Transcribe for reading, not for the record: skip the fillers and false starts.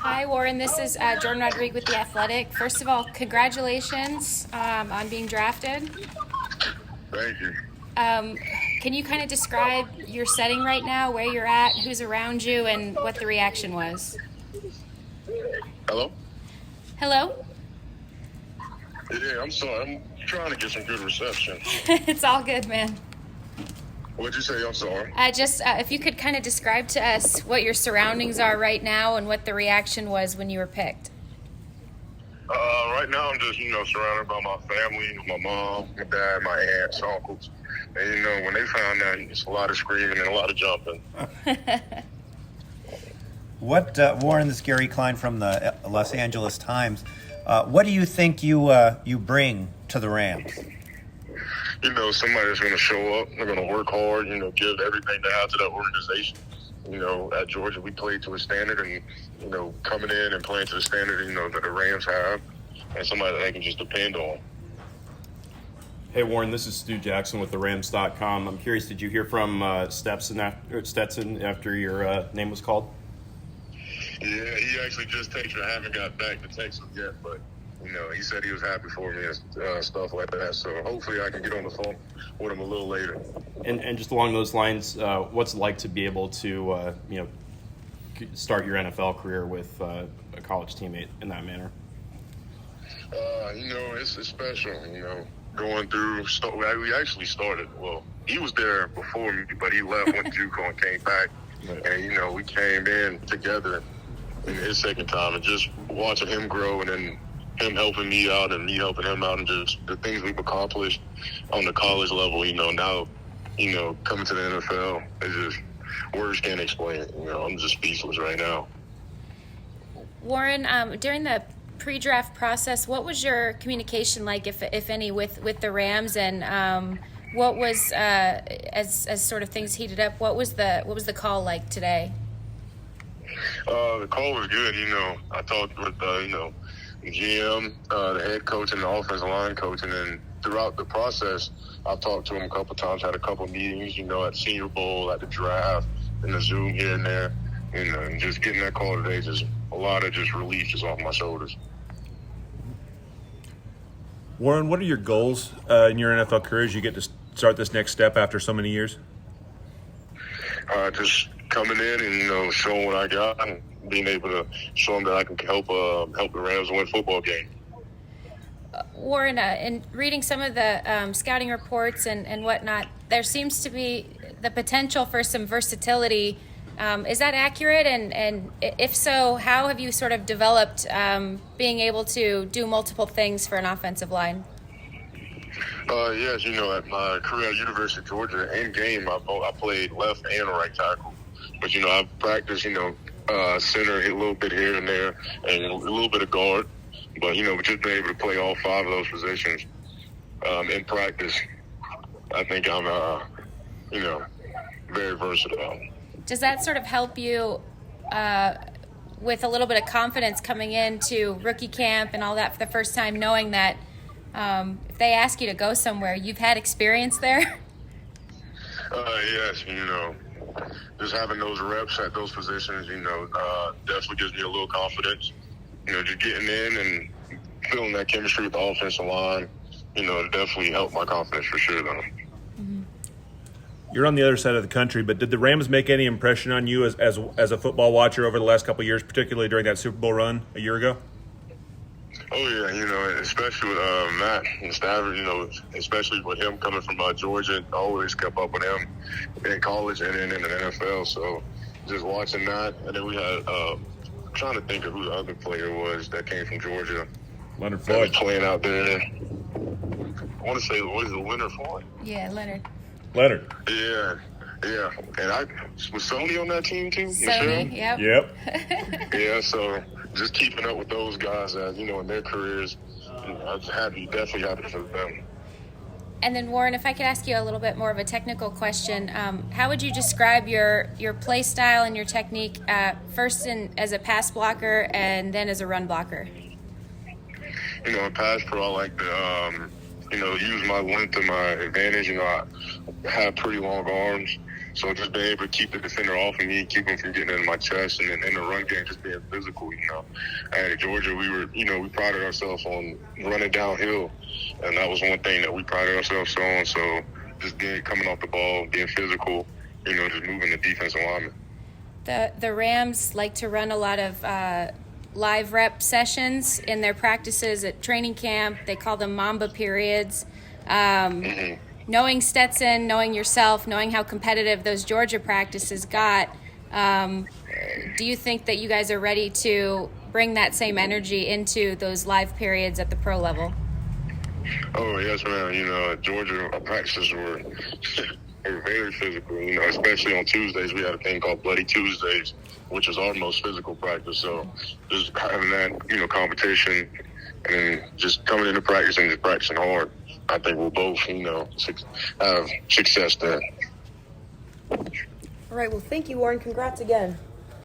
Hi, Warren. This is Jordan Rodriguez with The Athletic. First of all, congratulations on being drafted. Thank you. Can you kind of describe your setting right now, where you're at, who's around you, and what the reaction was? Hello? Hello? Yeah, I'm sorry. I'm trying to get some good reception. It's all good, man. What'd you say? I'm sorry. Just if you could kind of describe to us what your surroundings are right now and what the reaction was when you were picked. Right now I'm just, surrounded by my family, my mom, my dad, my aunts, uncles. And, when they found out, it's a lot of screaming and a lot of jumping. Warren, this is Gary Klein from the Los Angeles Times. What do you think you bring to the Rams? Somebody that's going to show up. They're going to work hard, give everything they have to that organization. At Georgia, we played to a standard and, coming in and playing to the standard, that the Rams have, and somebody that they can just depend on. Hey, Warren, this is Stu Jackson with TheRams.com. I'm curious, did you hear from Stetson after your name was called? Yeah, he actually just texted. I haven't got back to text him yet, but, he said he was happy for me and stuff like that. So hopefully I can get on the phone with him a little later. And just along those lines, what's it like to be able to, start your NFL career with a college teammate in that manner? It's special, going through. We actually started, he was there before me, but he left, went to JUCO and came back. And, we came in together in his second time and just watching him grow and then him helping me out and me helping him out and just the things we've accomplished on the college level, now, coming to the NFL, it's just, words can't explain it. I'm just speechless right now. Warren, during the pre-draft process, what was your communication like, if any, with the Rams, and what was as sort of things heated up? What was the call like today? The call was good. I talked with the GM, the head coach, and the offensive line coach, and then throughout the process, I've talked to him a couple of times, had a couple of meetings, at Senior Bowl, at the draft, and the Zoom here and there, and just getting that call today, just a lot of just relief just off my shoulders. Warren, what are your goals in your NFL career as you get to start this next step after so many years? Just coming in and showing what I got and being able to show them that I can help the Rams win football game. Warren, in reading some of the scouting reports and whatnot, there seems to be the potential for some versatility. Is that accurate? And if so, how have you sort of developed being able to do multiple things for an offensive line? Yes, at my career at University of Georgia, in game, I played left and right tackle. But, I practiced, center, hit a little bit here and there, and a little bit of guard. But, just being able to play all five of those positions in practice, I think I'm, very versatile. Does that sort of help you with a little bit of confidence coming into rookie camp and all that for the first time, knowing that if they ask you to go somewhere, you've had experience there? Yes, just having those reps at those positions, definitely gives me a little confidence. Just getting in and feeling that chemistry with the offensive line, definitely helped my confidence for sure, though. Mm-hmm. You're on the other side of the country, but did the Rams make any impression on you as a football watcher over the last couple of years, particularly during that Super Bowl run a year ago? Oh, yeah, especially with Matt and Stafford, especially with him coming from Georgia, I always kept up with him in college and then in the NFL. So just watching that, and then we had, trying to think of who the other player was that came from Georgia. Leonard That was Floyd. playing out there. I want to say, what is it, Leonard Floyd? Yeah, Leonard. Yeah. And I was Sony on that team too. Sony, Michelle? yep. Yeah, so just keeping up with those guys, in their careers, I'm definitely happy for them. And then, Warren, if I could ask you a little bit more of a technical question, how would you describe your play style and your technique first as a pass blocker and then as a run blocker? In pass pro, I like to, use my length to my advantage. I have pretty long arms. So just being able to keep the defender off of me, keep him from getting in my chest, and then in the run game, just being physical, And at Georgia, we prided ourselves on running downhill, and that was one thing that we prided ourselves on. So just coming off the ball, being physical, just moving the defensive lineman. The Rams like to run a lot of live rep sessions in their practices at training camp. They call them Mamba periods. Knowing Stetson, knowing yourself, knowing how competitive those Georgia practices got, do you think that you guys are ready to bring that same energy into those live periods at the pro level? Oh, yes, man. Georgia, our practices were very physical, especially on Tuesdays. We had a thing called Bloody Tuesdays, which is our most physical practice. So just having that, competition and just coming into practice and just practicing hard, I think we'll both, have success there. All right. Well, thank you, Warren. Congrats again.